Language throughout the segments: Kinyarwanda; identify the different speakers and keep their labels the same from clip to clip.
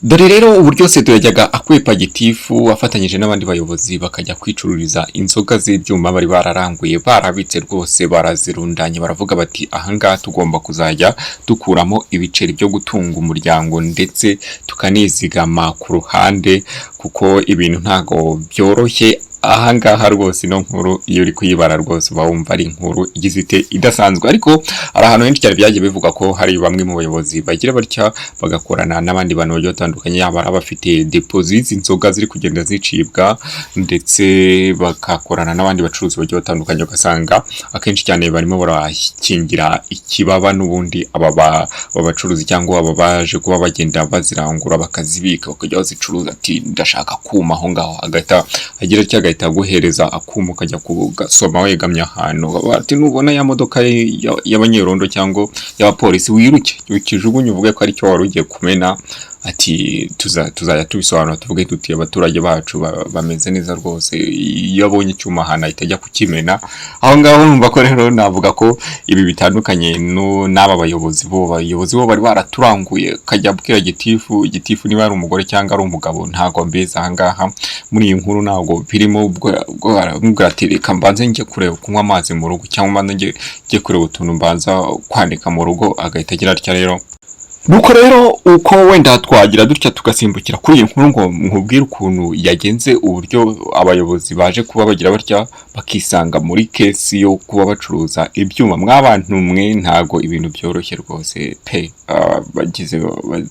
Speaker 1: Dore rero uburyo Sedo yajyaga akwepa gitifu afatanyije n'abandi bayobozi bakajya kwicururiza inzoga z'ibyuma bari bararanguye barabitse rwose barazirundanye baravuga bati ahangaha tugomba kuzajya dukuramo ibiceri byo gutunga umuryango ndetse tukanizigama ku ruhande kuko ibintu ntago byoroshye. Ahangaha rwose ino nkuru iyo uri kuyibara rwose uba wumva ari inkuru igize ite idasanzwe, ariko ari ahantu henshi cyane byagiye bivuga ko hari bamwe mu bayobozi bagira batya bagakorana n'abandi bantu bagiye batandukanye, yaba ari abafite deposit inzoga ziri kugenda zicibwa ndetse bakakorana n'abandi bacuruzi bagiye batandukanye, ugasanga akenshi cyane barimo barakingira ikibaba n'ubundi aba bacuruzi cyangwa aba baje kuba bagenda bazirangura bakazibika bakajya bazicuruza ati ndashaka kuma aho ngaho agahita agira cyaga guhereza akuma ukajya kugasoma wegamye ahantu ati nubona ya modoka y'abanyerondo cyangwa y'abapolisi wiruke ukijugunye uvuge ko ari cyo wari ugiye kumena. Ati tuzajya tubisobanura tuvuge tuti abaturage bacu bameze neza rwose, iyo abonye icyuma hana itajya kukimena. Aho ngaho numva ko rero navuga ko ibi bitandukanye n'aba bayobozi bo bari baraturanguye kajya bwira gitifu niba ari umugore cyangwa ari umugabo ntago mbeza. Ahangaha muri iyi nkuru ntago birimo ubwo atereka mbanze njye kureba kunywa amazi mu rugo cyangwa mbanze njye kureba utuntu mbanza kwandika mu rugo agahita agira atya. Rero nuko rero uko wenda twagira dutya tugasimbukira kuri iyi nkuru ngo nkubwire ukuntu yagenze, uburyo abayobozi baje kuba bagira batya bakisanga muri kesi yo kuba bacuruza ibyuma. Mwabantu mwe ntago ibintu byoroshye rwose pe, bagize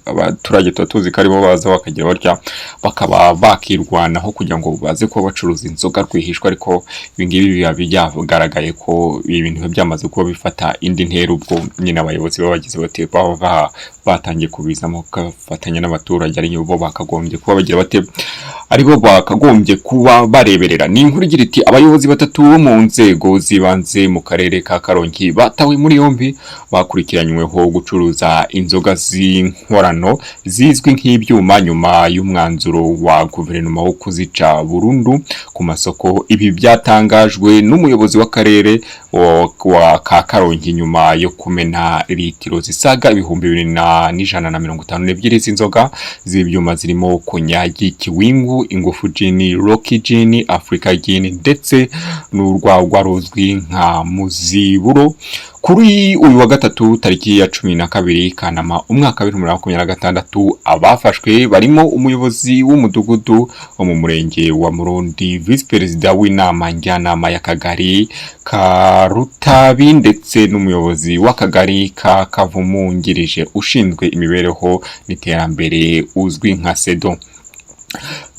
Speaker 1: abaturage tuzi ko aribo baza bakagira batya bakaba bakirwanaho kugira ngo baze kuba bacuruza inzoga rwihishwa, ariko ibingibi biba byagaragaye ko ibintu byamaze kuba bifata indi ntera ubwo nyine abayobozi babagize bate batangiye kubizamo gafatanya n'abaturage ari bo bakagombye kuba bagira bate aribo bakagombye kuba bareberera. Ni inkuru igira iti abayobozi batatu bo mu nzego zibanze mu karere ka Karongi batawe muri yombi bakurikiranyweho gucuruza inzoga z'inkorano zizwi nk'ibyuma nyuma y'umwanzuro wa guverinoma wo kuzica burundu ku masoko. Ibi byatangajwe n'umuyobozi w'akarere wa Karongi nyuma yo kumena litiro zisaga 2152 z'inzoga z'ibyuma zirimo konyagi, kiwingu, ingufu gin, rocky gin, africa gin ndetse n'urwagwa ruzwi nka muziburo. Kuri uyu wa gatatu tariki ya 12 Kanama umwaka wa 2026 abafashwe barimo umuyobozi w'umudugudu wo mu murenge wa Murundi, vice perezida w'inama njyanama y'akagari ka Rutabi ndetse n'umuyobozi w'akagari ka Kavumungirije ushinzwe imibereho n'iterambere uzwi nka Sedo.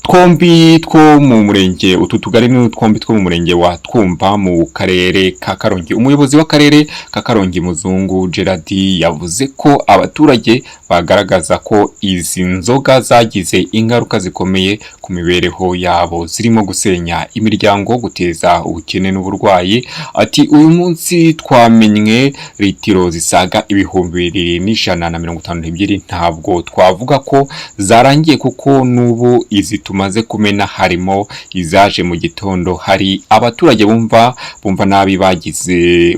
Speaker 1: Twombi two mu murenge utu tugari ni twombi two mu murenge wa Twumba mu karere ka Karongi. Umuyobozi w'akarere ka Karongi Muzungu Gerard yavuze ko abaturage bagaragaza ko izi nzoga zagize ingaruka zikomeye ku mibereho yabo, zirimo gusenya imiryango, guteza ubukene n'uburwayi. Ati uyu munsi twamenye litiro zisaga 2152 ntabwo twavuga ko zarangiye kuko nubu izi tumaze kumena harimo izaje mu gitondo. Hari abaturage bumva nabi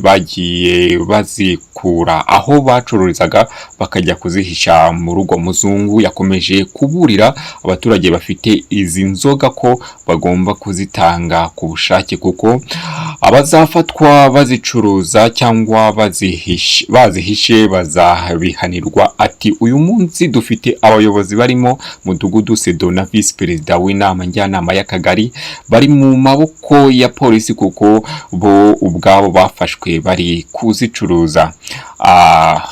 Speaker 1: bagiye bazikura aho bacururizaga bakajya kuzihisha mu rugo. Muzungu yakomeje kuburira abaturage bafite izi nzoga ko bagomba kuzitanga ku bushake kuko abazafatwa bazicuruza cyangwa bazihishe bazabihanirwa. Ati uyu munsi dufite abayobozi barimo mudugudu Sedo na vice perezida w'inama njyanama y'akagari bari mu maboko ya polisi kuko bo ubwabo bafashwe bari kuzicuruza.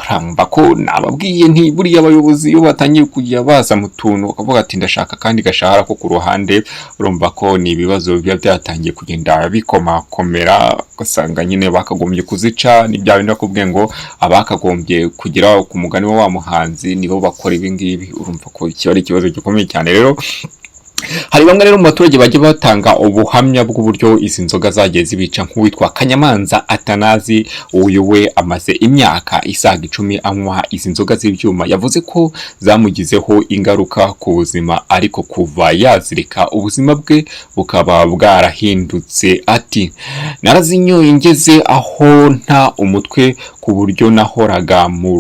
Speaker 1: Ramba ko nababwiye nti buriya abayobozi iyo batangiye kujya baza mu tuntu bakavuga ati ndashaka kandi gashahara ko ku ruhande, urumva ko ni ibibazo biba byatangiye kugenda bikomakomera, ugasanga nyine bakagombye kuzica. Ni bya bintu kubwe ngo abakagombye kugira ku mugani wa muhanzi nibo bakora ibi ngibi, urumva ko kiba ari ikibazo gikomeye cyane. Rero hari bamwe rero mu baturage bajya batanga ubuhamya bw'uburyo izi nzoga zagiye zibica, nk'uwitwa Kanyamanza Atanazi. Uyu we amaze imyaka isaga 10 anywa izi nzoga z'ibyuma. Yavuze ko zamugizeho ingaruka ku buzima ariko kuva yazirika ubuzima bwe bukaba bwarahindutse. Ati narazinyoye ngeze aho nta umutwe ku buryo nahoraga mu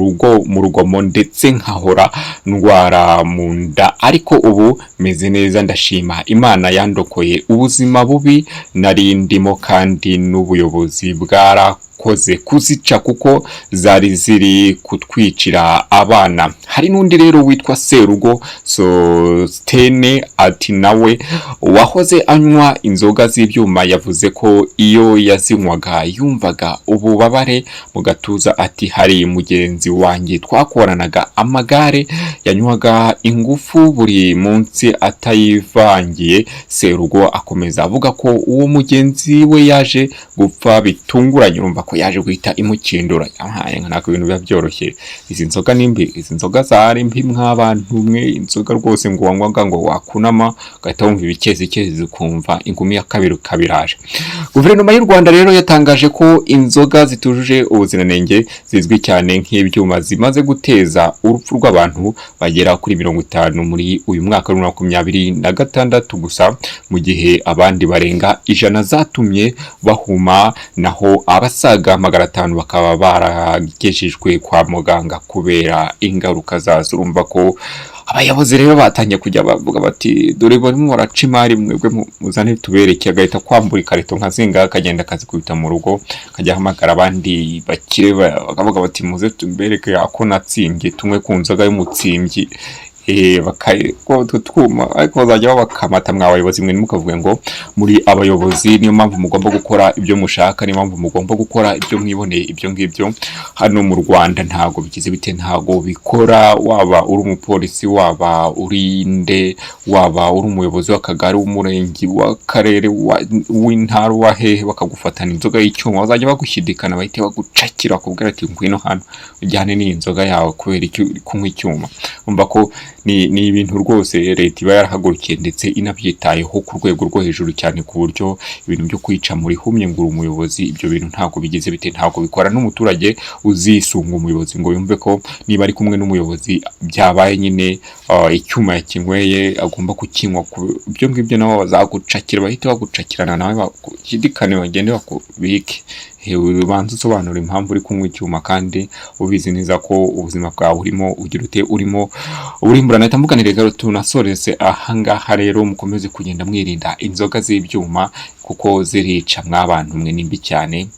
Speaker 1: rugomo ndetse nkahora ndwara mu nda, ariko ubu meze neza ndashima Imana yandokoye ubuzima bubi nari ndimo, kandi n'ubuyobozi bwarakoze kuzica kuko zari ziri kutwicira abana. Hari n'undi rero witwa Serugo Sostene ati nawe wahoze anywa inzoga z'ibyuma yavuze ko iyo yazinywaga yumvaga ububabare mu gatuza. Ati hari mugenzi wanjye twakoranaga amagare yanywaga ingufu buri munsi atayivangiye. Serugo akomeza avuga ko uwo mugenzi we yaje gupfa bitunguranye, urumva ko yaje guhita imukindura. Nako ibintu biba byoroshye. Izi nzoga nimbi, izi nzoga zari mbi mw'abantu mwe, inzoga rwose ngo wanywaga ngo wakunama ugahita wumva ibikezi ukumva ingumi ya kabiri kabiraje. Guverinoma y'u Rwanda rero yatangaje ko inzoga zitujuje ubuziranenge zizwi cyane nk'ibyuma zimaze guteza urupfu rw'abantu bagera kuri 50 muri uyu mwaka wa 2026 gusa, mu gihe abandi barenga 100 zatumye bahuma, naho abasaga 500 bakaba baragejejwe kwa muganga kubera ingaruka zazo. Urumva ko abayobozi rero batangiye kujya bavuga bati dore barimo baraca imari, mwebwe muzane tubereke. Agahita kwambura ikarito nka zinga akagenda akazikubita mu rugo, akajya hamagara abandi bakire bakavuga bati muze tubereke ako natsimbye, tumwe ku nzoga y'umutsimbyi. Bakayiko tutwuma, ariko bazajya babakamata mwabayobozi mwe mukavuga ngo muri abayobozi niyo mpamvu mugomba gukora ibyo mushaka, niyo mpamvu mugomba gukora ibyo mwiboneye. Ibyo ngibyo hano mu Rwanda ntago bikize bite, ntago bikora. Waba uri umupolisi, waba uri nde, waba uri umuyobozi w'akagari, w'umurenge, w'akarere, w'intara, wa hehe, bakagufatana inzoga y'icyuma bazajya bagushyidikana bahite bagucakira kubwira ati ngwino hano ujyane n'iyi nzoga yawe kubera icyo kunywa icyuma. Umva ko ni ibintu rwose leta iba yarahagurukiye ndetse inabyitayeho ku rwego rwo hejuru cyane, ku buryo ibintu byo kwica muri humye ngura umuyobozi, ibyo bintu ntago bigize bite, ntago bikora. N'umuturage uzisunga umuyobozi ngo yumve ko niba ari kumwe n'umuyobozi byabaye nyine icyuma yakinyweye agomba kukinywa. Ibyo ngibyo nabo bazagucakira, bahita bagucakirana nawe bakidikane bagende bakubike. Ubanza usobanura impamvu uri kunywa icyuma kandi ubizi neza ko ubuzima bwawe urimo ugira ute, urimo urimburana. Tambukanire rero tunasoreze ahangaha rero, mukomeze kugenda mwirinda inzoga z'ibyuma kuko zirica mw'abantu mwe nimbi cyane.